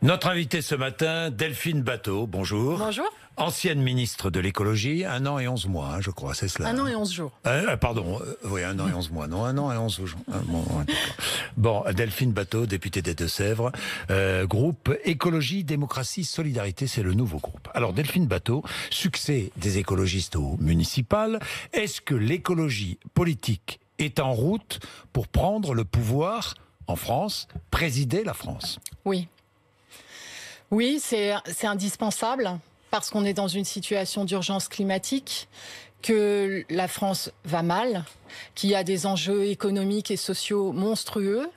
Notre invitée ce matin, Delphine Batho, bonjour. Bonjour. Ancienne ministre de l'écologie, 1 an et 11 mois, hein, je crois, c'est cela. 1 an et 11 jours. Pardon, oui, 1 an et 11 mois, non, 1 an et 11 jours. Bon, Delphine Batho, députée des Deux-Sèvres, groupe Écologie, Démocratie, Solidarité, c'est le nouveau groupe. Alors, Delphine Batho, succès des écologistes au municipal, est-ce que l'écologie politique est en route pour prendre le pouvoir en France, présider la France? Oui. Oui, c'est indispensable parce qu'on est dans une situation d'urgence climatique, que la France va mal, qu'il y a des enjeux économiques et sociaux monstrueux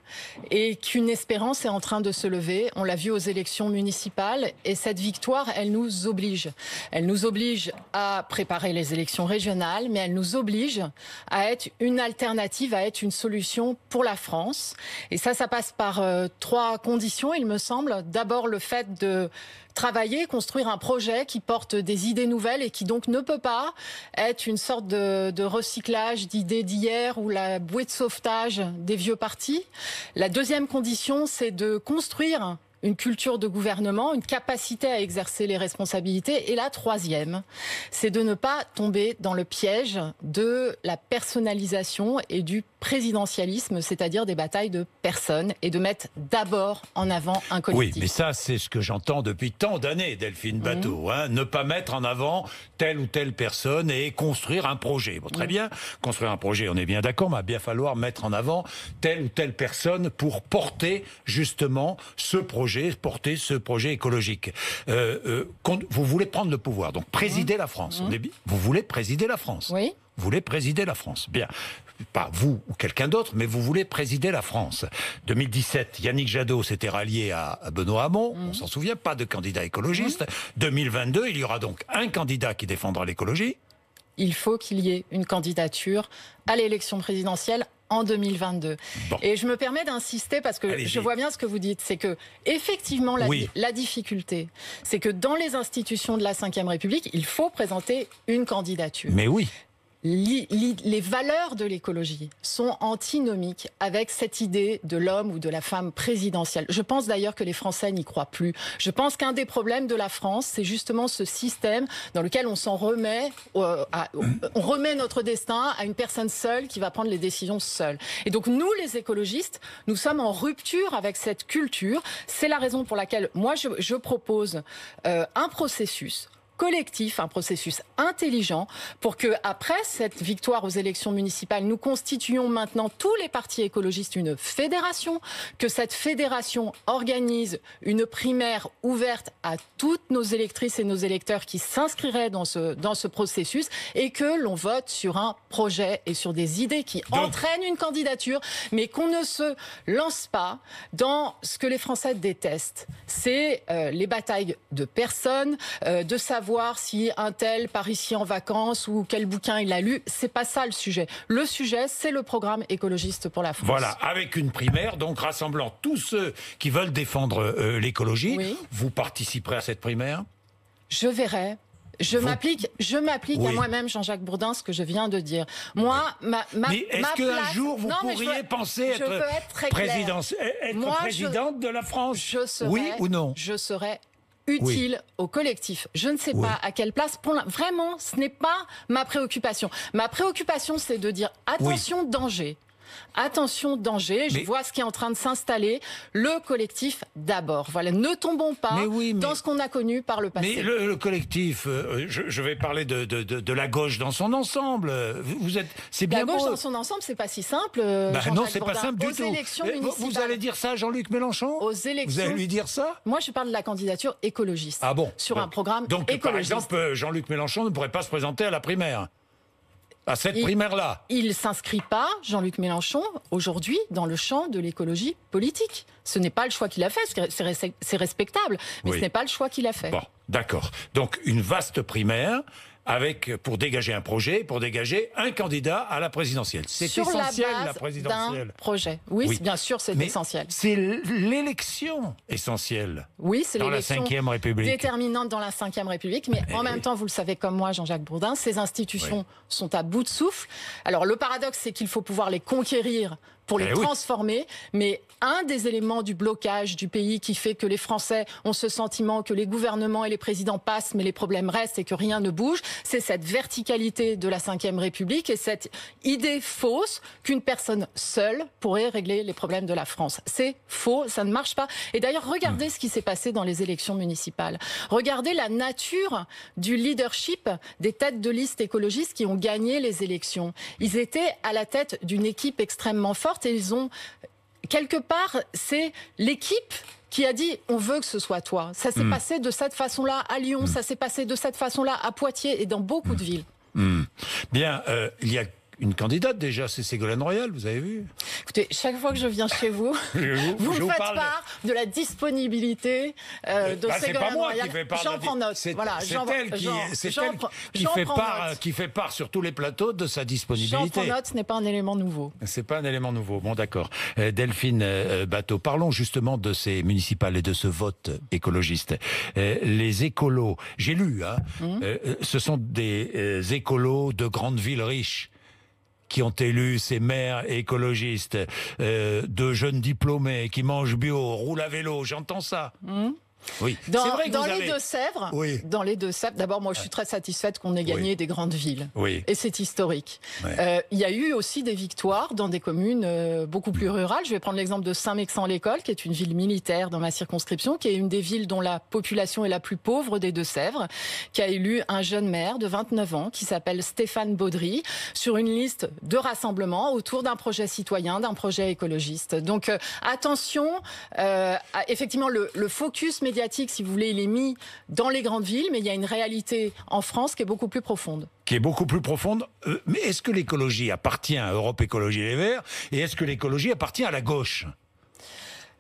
et qu'une espérance est en train de se lever. On l'a vu aux élections municipales et cette victoire, elle nous oblige. Elle nous oblige à préparer les élections régionales, mais elle nous oblige à être une alternative, à être une solution pour la France. Et ça passe par 3 conditions, il me semble. D'abord, le fait de travailler, construire un projet qui porte des idées nouvelles et qui donc ne peut pas être une sorte de recyclage d'idées d'hier ou la bouée de sauvetage des vieux partis. La deuxième condition, c'est de construire une culture de gouvernement, une capacité à exercer les responsabilités. Et la troisième, c'est de ne pas tomber dans le piège de la personnalisation et du présidentialisme, c'est-à-dire des batailles de personnes, et de mettre d'abord en avant un collectif. Oui, mais ça, c'est ce que j'entends depuis tant d'années, Delphine Batho. Ne pas mettre en avant telle ou telle personne et construire un projet. Bon, très bien, construire un projet, on est bien d'accord, mais il va bien falloir mettre en avant telle ou telle personne pour porter justement ce projet écologique. Vous voulez prendre le pouvoir, donc présider la France. Vous voulez présider la France. Oui. Vous voulez présider la France. Bien. Pas vous ou quelqu'un d'autre, mais vous voulez présider la France. 2017, Yannick Jadot s'était rallié à Benoît Hamon. On s'en souvient, pas de candidat écologiste. 2022, il y aura donc un candidat qui défendra l'écologie. Il faut qu'il y ait une candidature à l'élection présidentielle en 2022. Bon. Et je me permets d'insister parce que je vois bien ce que vous dites. C'est que, effectivement, la difficulté, c'est que dans les institutions de la Ve République, il faut présenter une candidature. Mais oui. Les valeurs de l'écologie sont antinomiques avec cette idée de l'homme ou de la femme présidentielle. Je pense d'ailleurs que les Français n'y croient plus. Je pense qu'un des problèmes de la France, c'est justement ce système dans lequel on s'en remet, on remet notre destin à une personne seule qui va prendre les décisions seule. Et donc nous, les écologistes, nous sommes en rupture avec cette culture. C'est la raison pour laquelle moi je propose un processus collectif, un processus intelligent pour que, après cette victoire aux élections municipales, nous constituions maintenant tous les partis écologistes une fédération, que cette fédération organise une primaire ouverte à toutes nos électrices et nos électeurs qui s'inscriraient dans ce processus et que l'on vote sur un projet et sur des idées qui entraînent une candidature, mais qu'on ne se lance pas dans ce que les Français détestent. C'est les batailles de personnes, de savoir si un tel part ici en vacances ou quel bouquin il a lu. C'est pas ça le sujet. Le sujet, c'est le programme écologiste pour la France. Voilà, avec une primaire, donc rassemblant tous ceux qui veulent défendre l'écologie. Oui. Vous participerez à cette primaire? Je verrai. Je m'applique à moi-même, Jean-Jacques Bourdin, ce que je viens de dire. Moi, mais est-ce qu'un jour vous pourriez penser être présidente de la France? Oui ou non? Je serai utile au collectif. Je ne sais pas à quelle place. Vraiment, ce n'est pas ma préoccupation. Ma préoccupation, c'est de dire attention, danger. Attention, danger, je vois ce qui est en train de s'installer. Le collectif d'abord. Voilà, ne tombons pas dans ce qu'on a connu par le passé. Mais le collectif, je vais parler de la gauche dans son ensemble. C'est bien beau. La gauche dans son ensemble, c'est pas si simple. Non, c'est pas simple du tout. Vous allez dire ça à Jean-Luc Mélenchon? Aux élections. Vous allez lui dire ça? Moi, je parle de la candidature écologiste. Ah bon? Sur un programme écologiste. Par exemple, Jean-Luc Mélenchon ne pourrait pas se présenter à la primaire. À cette primaire-là. Il ne s'inscrit pas, Jean-Luc Mélenchon, aujourd'hui, dans le champ de l'écologie politique. Ce n'est pas le choix qu'il a fait, c'est respectable, mais ce n'est pas le choix qu'il a fait. Bon, d'accord. Donc, une vaste primaire pour dégager un projet, pour dégager un candidat à la présidentielle. C'est essentiel, la présidentielle. D'un projet. Oui, bien sûr, c'est essentiel. C'est l'élection essentielle. Oui, c'est l'élection dans la Ve République. Déterminante dans la Ve République. Mais en même temps, vous le savez comme moi, Jean-Jacques Bourdin, ces institutions sont à bout de souffle. Alors, le paradoxe, c'est qu'il faut pouvoir les conquérir pour les transformer. Mais un des éléments du blocage du pays qui fait que les Français ont ce sentiment que les gouvernements et les présidents passent, mais les problèmes restent et que rien ne bouge, c'est cette verticalité de la Ve République et cette idée fausse qu'une personne seule pourrait régler les problèmes de la France. C'est faux, ça ne marche pas. Et d'ailleurs, regardez ce qui s'est passé dans les élections municipales. Regardez la nature du leadership des têtes de liste écologistes qui ont gagné les élections. Ils étaient à la tête d'une équipe extrêmement forte et ils ont, quelque part, c'est l'équipe qui a dit « on veut que ce soit toi ». Ça s'est passé de cette façon-là à Lyon, ça s'est passé de cette façon-là à Poitiers et dans beaucoup de villes. Bien, il y a une candidate déjà, c'est Ségolène Royal, vous avez vu? Écoutez, chaque fois que je viens chez vous, vous me faites part de la disponibilité de Ségolène Royal. J'en prends note. C'est voilà, elle qui fait part sur tous les plateaux de sa disponibilité. J'en prends note, ce n'est pas un élément nouveau. C'est pas un élément nouveau, bon d'accord. Delphine Batho, parlons justement de ces municipales et de ce vote écologiste. Les écolos, j'ai lu, ce sont des écolos de grandes villes riches qui ont élu ces maires écologistes, de jeunes diplômés qui mangent bio, roulent à vélo, j'entends ça. Oui. Dans les Deux-Sèvres, dans les Deux-Sèvres, d'abord moi je suis très satisfaite qu'on ait gagné des grandes villes. Et c'est historique. Il y a eu aussi des victoires dans des communes beaucoup plus rurales. Je vais prendre l'exemple de Saint-Mexant-l'École, qui est une ville militaire dans ma circonscription, qui est une des villes dont la population est la plus pauvre des Deux-Sèvres, qui a élu un jeune maire de 29 ans qui s'appelle Stéphane Baudry, sur une liste de rassemblement autour d'un projet citoyen, d'un projet écologiste. Donc attention, effectivement le focus médiatique, si vous voulez, il est mis dans les grandes villes, mais il y a une réalité en France qui est beaucoup plus profonde. Qui est beaucoup plus profonde. Mais est-ce que l'écologie appartient à Europe Écologie Les Verts et est-ce que l'écologie appartient à la gauche ?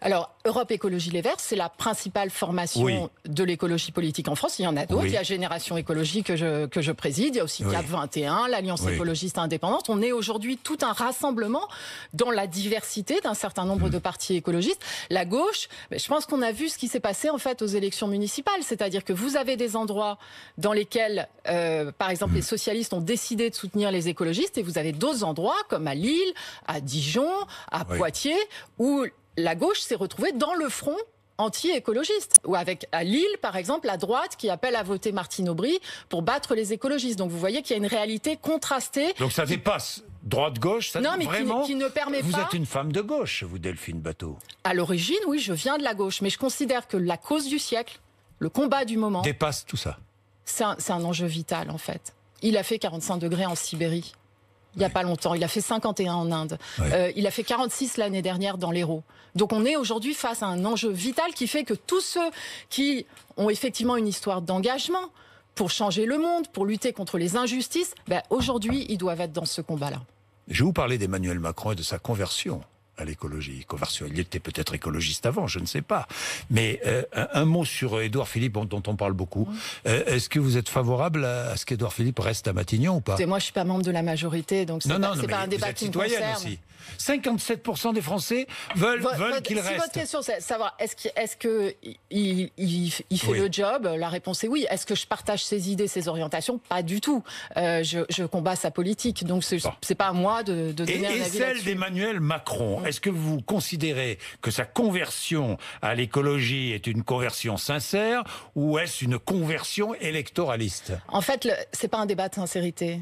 Alors, Europe Écologie Les Verts, c'est la principale formation de l'écologie politique en France. Il y en a d'autres. Il y a Génération Écologie que je préside. Il y a aussi CAP 21, l'Alliance écologiste indépendante. On est aujourd'hui tout un rassemblement dans la diversité d'un certain nombre de partis écologistes. La gauche, je pense qu'on a vu ce qui s'est passé en fait aux élections municipales. C'est-à-dire que vous avez des endroits dans lesquels, par exemple, les socialistes ont décidé de soutenir les écologistes et vous avez d'autres endroits comme à Lille, à Dijon, à Poitiers, où la gauche s'est retrouvée dans le front anti-écologiste. Ou avec, à Lille, par exemple, la droite qui appelle à voter Martine Aubry pour battre les écologistes. Donc vous voyez qu'il y a une réalité contrastée. Donc ça dépasse droite-gauche, ça mais vraiment, qui ne permet vous pas... Vous êtes une femme de gauche, vous, Delphine Batho. À l'origine, oui, je viens de la gauche. Mais je considère que la cause du siècle, le combat du moment... dépasse tout ça. C'est un enjeu vital, en fait. Il a fait 45 degrés en Sibérie. Il n'y a pas longtemps. Il a fait 51 en Inde. Il a fait 46 l'année dernière dans l'Hérault. Donc on est aujourd'hui face à un enjeu vital qui fait que tous ceux qui ont effectivement une histoire d'engagement pour changer le monde, pour lutter contre les injustices, aujourd'hui, ils doivent être dans ce combat-là. Je vais vous parler d'Emmanuel Macron et de sa conversion à l'écologie. Conversion, il était peut-être écologiste avant, je ne sais pas. Mais un mot sur Édouard Philippe, dont on parle beaucoup. Est-ce que vous êtes favorable à ce qu'Édouard Philippe reste à Matignon ou pas ? Écoutez, moi, je ne suis pas membre de la majorité, donc c'est pas un débat qui me concerne. Aussi. 57% des Français veulent qu'il reste. Si votre question, c'est savoir, est-ce que il fait le job ? La réponse est oui. Est-ce que je partage ses idées, ses orientations ? Pas du tout. Je combats sa politique, donc c'est pas à moi de donner un avis là-dessus. Et celle d'Emmanuel Macron, est-ce que vous considérez que sa conversion à l'écologie est une conversion sincère ou est-ce une conversion électoraliste ? En fait, c'est pas un débat de sincérité.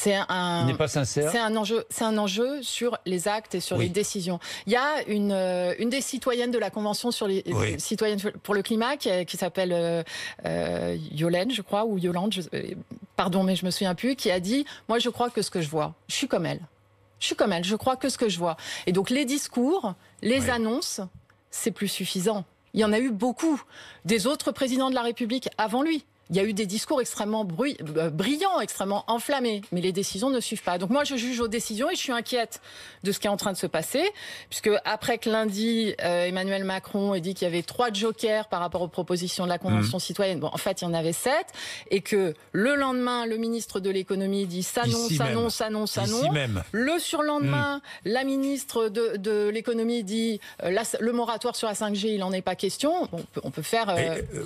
Il n'est pas sincère. C'est un enjeu sur les actes et sur les décisions. Il y a une des citoyennes de la Convention sur les citoyennes pour le climat qui s'appelle Yolène, je crois, ou Yolande, pardon, mais je me souviens plus, qui a dit « Moi, je crois que ce que je vois, je suis comme elle. Je crois que ce que je vois. » Et donc, les discours, les annonces, c'est plus suffisant. Il y en a eu beaucoup. Des autres présidents de la République avant lui. Il y a eu des discours extrêmement brillants, extrêmement enflammés, mais les décisions ne suivent pas. Donc moi, je juge aux décisions et je suis inquiète de ce qui est en train de se passer, puisque après que lundi, Emmanuel Macron ait dit qu'il y avait 3 jokers par rapport aux propositions de la Convention citoyenne, bon, en fait, il y en avait 7, et que le lendemain, le ministre de l'économie dit ça non, ça non, ça non, ça non. Le surlendemain, la ministre de l'économie dit le moratoire sur la 5G, il n'en est pas question. Bon, on peut faire...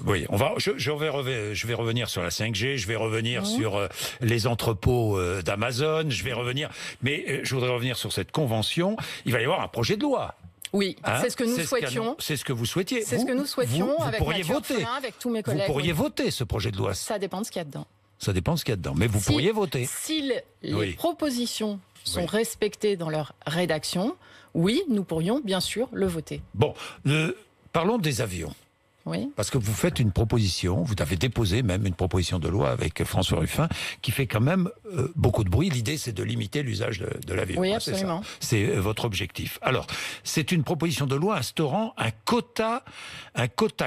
oui, je vais revenir sur la 5G, je vais revenir sur les entrepôts d'Amazon, je vais revenir... Mais je voudrais revenir sur cette convention. Il va y avoir un projet de loi. Oui, c'est ce que nous souhaitions. C'est ce que vous souhaitiez. C'est ce que nous souhaitions avec pourriez Mathieu voter. Orphelin, avec tous mes collègues. Vous pourriez voter ce projet de loi. Ça dépend de ce qu'il y a dedans. Ça dépend de ce qu'il y a dedans. Mais vous pourriez voter. Si les propositions sont respectées dans leur rédaction, oui, nous pourrions bien sûr le voter. Bon, parlons des avions. Oui. Parce que vous faites une proposition, vous avez déposé même une proposition de loi avec François Ruffin qui fait quand même beaucoup de bruit. L'idée, c'est de limiter l'usage de l'avion. Oui, absolument. C'est votre objectif. Alors, c'est une proposition de loi instaurant un quota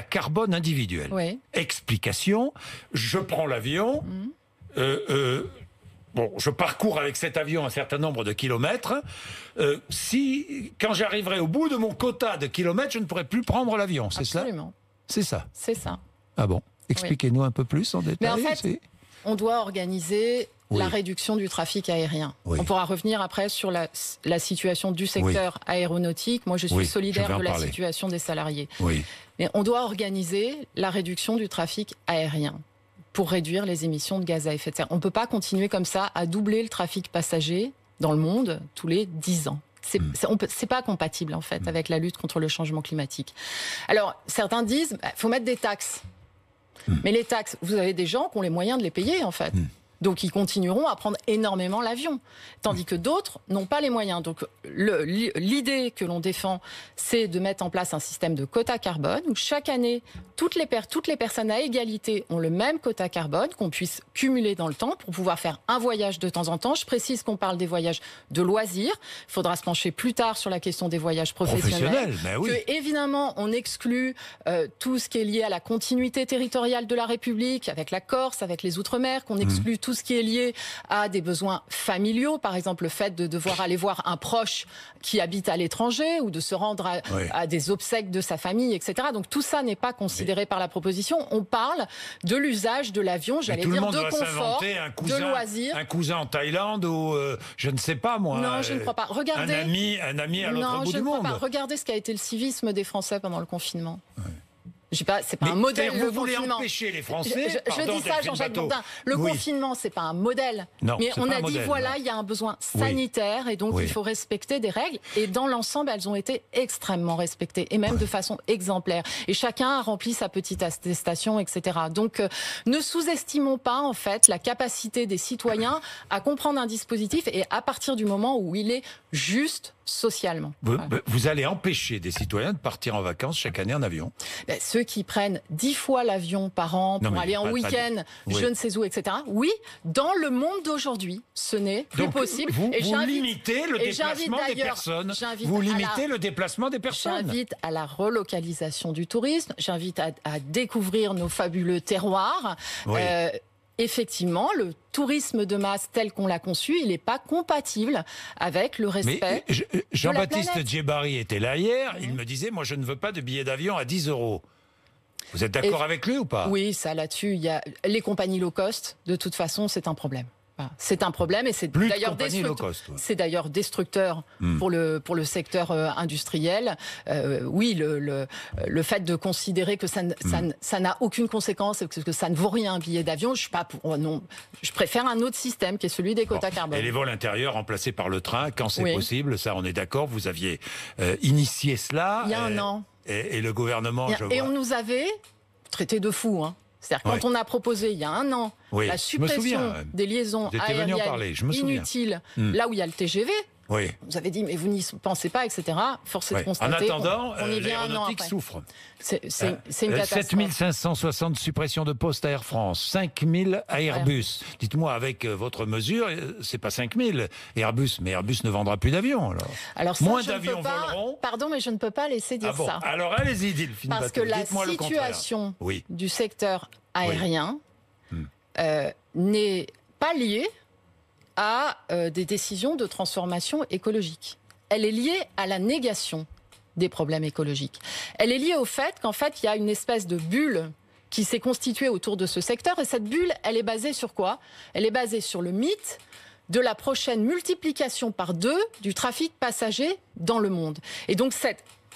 carbone individuel. Oui. Explication, je prends l'avion, bon, je parcours avec cet avion un certain nombre de kilomètres. Quand j'arriverai au bout de mon quota de kilomètres, je ne pourrai plus prendre l'avion, c'est cela ? Absolument. C'est ça. C'est ça. Ah bon ? Expliquez-nous un peu plus en détail. Mais en fait, on doit organiser la réduction du trafic aérien. Oui. On pourra revenir après sur la situation du secteur aéronautique. Moi, je suis solidaire de la situation des salariés. Oui. Mais on doit organiser la réduction du trafic aérien pour réduire les émissions de gaz à effet de serre. On ne peut pas continuer comme ça à doubler le trafic passager dans le monde tous les 10 ans. C'est pas compatible en fait avec la lutte contre le changement climatique. Alors certains disent faut mettre des taxes, mais les taxes, vous avez des gens qui ont les moyens de les payer en fait. Donc ils continueront à prendre énormément l'avion, tandis que d'autres n'ont pas les moyens. Donc l'idée que l'on défend, c'est de mettre en place un système de quota carbone où chaque année, toutes les personnes à égalité ont le même quota carbone, qu'on puisse cumuler dans le temps pour pouvoir faire un voyage de temps en temps. Je précise qu'on parle des voyages de loisirs. Il faudra se pencher plus tard sur la question des voyages professionnels. Mais oui. Que, évidemment, on exclut tout ce qui est lié à la continuité territoriale de la République, avec la Corse, avec les Outre-mer, qu'on exclut tout ce qui est lié à des besoins familiaux, par exemple le fait de devoir aller voir un proche qui habite à l'étranger ou de se rendre à des obsèques de sa famille, etc. Donc tout ça n'est pas considéré par la proposition. On parle de l'usage de l'avion, j'allais dire, de confort, de loisirs. Un cousin en Thaïlande ou je ne sais pas moi. Non, je ne crois pas. Regardez, un ami à l'autre bout du monde. Pas. Regardez ce qu'a été le civisme des Français pendant le confinement. C'est pas un modèle. Vous voulez empêcher les Français. Je dis ça, Jean-Jacques Bourdin. Le confinement, c'est pas un modèle. Non, mais on a dit modèle, il y a un besoin sanitaire et donc il faut respecter des règles. Et dans l'ensemble, elles ont été extrêmement respectées et même de façon exemplaire. Et chacun a rempli sa petite attestation, etc. Donc ne sous-estimons pas en fait la capacité des citoyens à comprendre un dispositif et à partir du moment où il est juste socialement. Vous allez empêcher des citoyens de partir en vacances chaque année en avion. Ceux qui prennent 10 fois l'avion par an pour aller en week-end, je ne sais où, etc. Oui, dans le monde d'aujourd'hui, ce n'est plus possible. Vous limitez le déplacement des personnes. Vous limitez le déplacement des personnes. J'invite à la relocalisation du tourisme. J'invite à découvrir nos fabuleux terroirs. Effectivement, le tourisme de masse tel qu'on l'a conçu, il n'est pas compatible avec le respect de la planète. Jean-Baptiste Djebari était là hier, il me disait, moi je ne veux pas de billets d'avion à 10 €. Vous êtes d'accord avec lui ou pas ? Oui, ça là-dessus, il y a les compagnies low cost, de toute façon, c'est un problème. C'est un problème et c'est d'ailleurs destructeur pour le secteur industriel. Oui, le fait de considérer que ça n'a aucune conséquence et que ça ne vaut rien un billet d'avion, je suis pas pour. Non, je préfère un autre système qui est celui des quotas carbone. Et les vols intérieurs remplacés par le train quand c'est possible, ça on est d'accord. Vous aviez initié cela. Il y a un an. Et le gouvernement. Et on nous avait traité de fous. C'est-à-dire quand on a proposé il y a un an la suppression des liaisons aériennes inutiles, là où il y a le TGV, vous avez dit mais vous n'y pensez pas, etc. Force est de constater. En attendant, on y vient l'aéronautique souffre. C'est une catastrophe. 7560 suppressions de postes à Air France, 5000 à Airbus. Dites-moi, avec votre mesure, c'est pas 5000 Airbus, mais Airbus ne vendra plus d'avions. Alors ça, moins d'avions voleront. Pardon, mais je ne peux pas laisser dire ça. Alors allez-y, Delphine Parce que la situation du secteur aérien n'est pas liée à des décisions de transformation écologique. Elle est liée à la négation des problèmes écologiques. Elle est liée au fait qu'en fait, il y a une espèce de bulle qui s'est constituée autour de ce secteur. Et cette bulle, elle est basée sur quoi ? Elle est basée sur le mythe de la prochaine multiplication par 2 du trafic passager dans le monde. Et donc,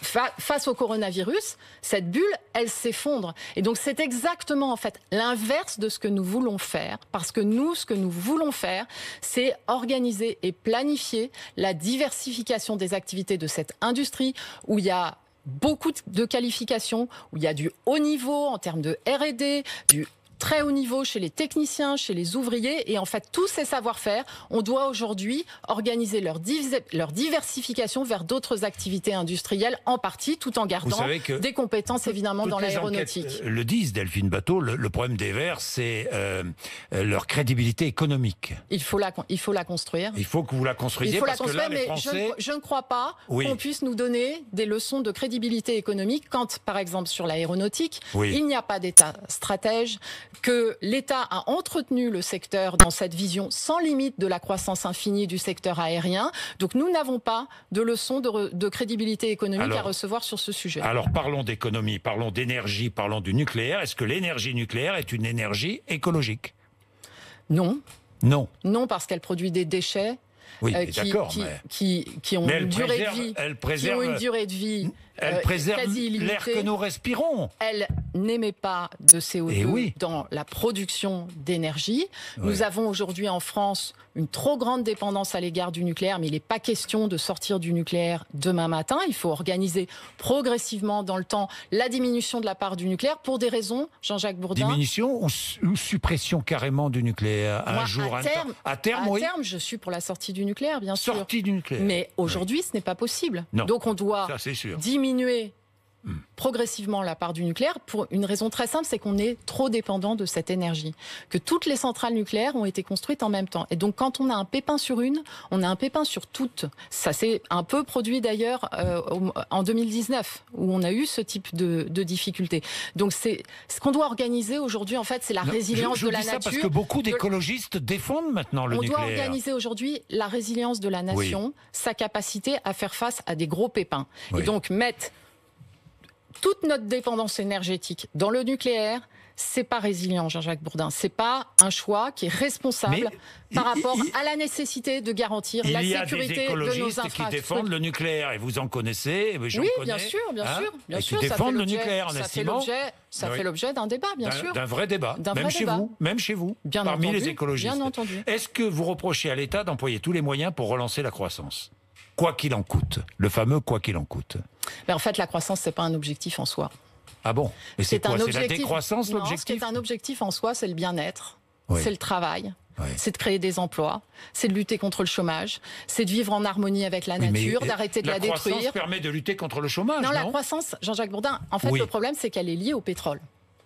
face au coronavirus, cette bulle, elle s'effondre. Et donc c'est exactement en fait l'inverse de ce que nous voulons faire, parce que nous, ce que nous voulons faire, c'est organiser et planifier la diversification des activités de cette industrie où il y a beaucoup de qualifications, où il y a du haut niveau en termes de R&D, du très haut niveau chez les techniciens, chez les ouvriers. Et en fait, tous ces savoir-faire, on doit aujourd'hui organiser leur diversification vers d'autres activités industrielles, en partie, tout en gardant des compétences, évidemment, dans l'aéronautique. Le disent, Delphine Batho, le problème des Verts, c'est leur crédibilité économique. Il faut la construire. Il faut que vous la construisiez, parce que là, les Français... je ne crois pas qu'on puisse nous donner des leçons de crédibilité économique quand, par exemple, sur l'aéronautique, il n'y a pas d'État stratège, que l'État a entretenu le secteur dans cette vision sans limite de la croissance infinie du secteur aérien. Donc nous n'avons pas de leçons de crédibilité économique à recevoir sur ce sujet. Alors parlons d'économie, parlons d'énergie, parlons du nucléaire. Est-ce que l'énergie nucléaire est une énergie écologique ? Non. Non. Non, parce qu'elle produit des déchets. Oui, d'accord, qui ont une durée de vie. Elle préserve l'air que nous respirons. Elle n'émet pas de CO2 dans la production d'énergie. Nous avons aujourd'hui en France une trop grande dépendance à l'égard du nucléaire, mais il n'est pas question de sortir du nucléaire demain matin. Il faut organiser progressivement dans le temps la diminution de la part du nucléaire pour des raisons, Jean-Jacques Bourdin. Diminution ou suppression carrément du nucléaire à terme, je suis pour la sortie du nucléaire, bien sûr. Sortie du nucléaire. Mais aujourd'hui, ce n'est pas possible. Non. Donc on doit diminuer progressivement la part du nucléaire pour une raison très simple, c'est qu'on est trop dépendant de cette énergie. Que toutes les centrales nucléaires ont été construites en même temps. Et donc quand on a un pépin sur une, on a un pépin sur toutes. Ça s'est un peu produit d'ailleurs en 2019, où on a eu ce type de difficultés. Donc c'est ce qu'on doit organiser aujourd'hui, en fait, c'est la résilience de la nature. Je dis ça parce que beaucoup d'écologistes défendent maintenant le nucléaire. On doit organiser aujourd'hui la résilience de la nation, sa capacité à faire face à des gros pépins. Et donc mettre toute notre dépendance énergétique dans le nucléaire, c'est pas résilient, Jean-Jacques Bourdin. C'est pas un choix qui est responsable par rapport à la nécessité de garantir la sécurité de nos infrastructures. Il y a des écologistes qui défendent le nucléaire, et vous en connaissez, j'en connais. Bien sûr. Qui défendent le nucléaire en estimant... Ça fait l'objet d'un débat, bien sûr. D'un vrai débat, même chez vous, parmi les écologistes. Bien entendu. Est-ce que vous reprochez à l'État d'employer tous les moyens pour relancer la croissance ? Quoi qu'il en coûte, le fameux quoi qu'il en coûte. Mais en fait, la croissance, c'est pas un objectif en soi. Ah bon ? Et c'est quoi ? C'est la décroissance, l'objectif ? Ce qui est un objectif en soi, c'est le bien-être, c'est le travail, c'est de créer des emplois, c'est de lutter contre le chômage, c'est de vivre en harmonie avec la nature, d'arrêter de la détruire. La croissance permet de lutter contre le chômage, non ? La croissance, Jean-Jacques Bourdin, en fait, le problème, c'est qu'elle est liée au pétrole.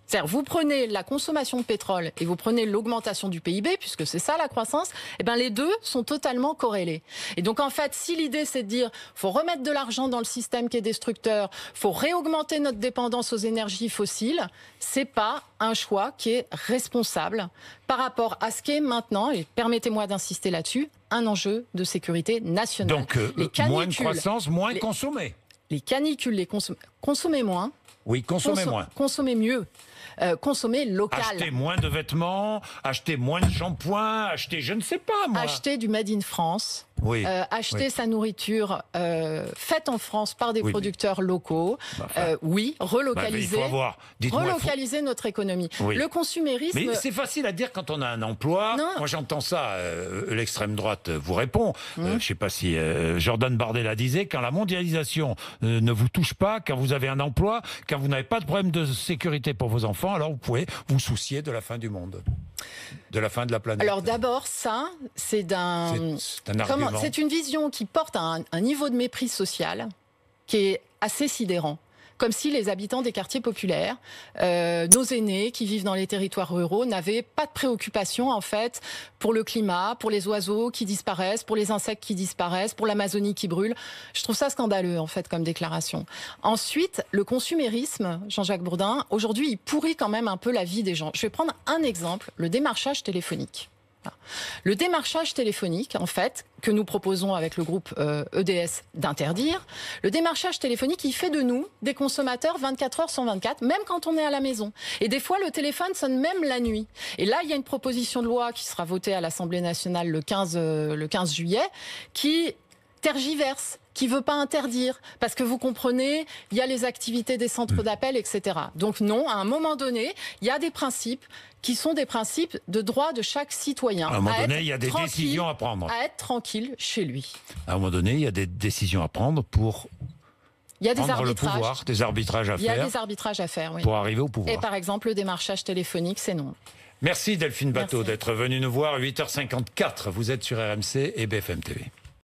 C'est-à-dire, vous prenez la consommation de pétrole et vous prenez l'augmentation du PIB, puisque c'est ça la croissance, et ben les deux sont totalement corrélés. Et donc en fait, si l'idée c'est de dire faut remettre de l'argent dans le système qui est destructeur, faut réaugmenter notre dépendance aux énergies fossiles, c'est pas un choix qui est responsable par rapport à ce qui est maintenant, et permettez-moi d'insister là-dessus, un enjeu de sécurité nationale. Donc moins de croissance, moins consommer. Les canicules, consommer moins. Oui, consommer moins. Consommer mieux. Consommer local. Acheter moins de vêtements, acheter moins de shampoing, acheter je ne sais pas moi. Acheter du Made in France. Acheter sa nourriture faite en France par des producteurs locaux. Relocaliser. Relocaliser notre économie. Le consumérisme. Mais c'est facile à dire quand on a un emploi. Non. Moi j'entends ça. L'extrême droite vous répond. Je ne sais pas si Jordan Bardella disait, quand la mondialisation ne vous touche pas, quand vous avez un emploi, quand vous n'avez pas de problème de sécurité pour vos enfants, alors vous pouvez vous soucier de la fin du monde. De la fin de la planète. Alors d'abord, ça, c'est une vision qui porte un niveau de mépris social qui est assez sidérant. Comme si les habitants des quartiers populaires, nos aînés qui vivent dans les territoires ruraux, n'avaient pas de préoccupation en fait pour le climat, pour les oiseaux qui disparaissent, pour les insectes qui disparaissent, pour l'Amazonie qui brûle. Je trouve ça scandaleux en fait comme déclaration. Ensuite, le consumérisme, Jean-Jacques Bourdin, aujourd'hui, il pourrit quand même un peu la vie des gens. Je vais prendre un exemple, le démarchage téléphonique. Le démarchage téléphonique, en fait, que nous proposons avec le groupe EDS d'interdire, le démarchage téléphonique, il fait de nous des consommateurs 24 heures sur 24, même quand on est à la maison. Et des fois, le téléphone sonne même la nuit. Et là, il y a une proposition de loi qui sera votée à l'Assemblée nationale le 15 juillet, qui tergiverse, qui veut pas interdire. Parce que vous comprenez, il y a les activités des centres d'appel, etc. Donc non, à un moment donné, il y a des principes qui sont des principes de droit de chaque citoyen. À un moment donné, il y a des décisions à prendre. À être tranquille chez lui. À un moment donné, il y a des décisions à prendre pour il y a des prendre arbitrages. Le pouvoir, des arbitrages à faire. Il y a des arbitrages à faire, oui. Pour arriver au pouvoir. Et par exemple, le démarchage téléphonique, c'est non. Merci Delphine Batho d'être venue nous voir. 8h54, vous êtes sur RMC et BFM TV.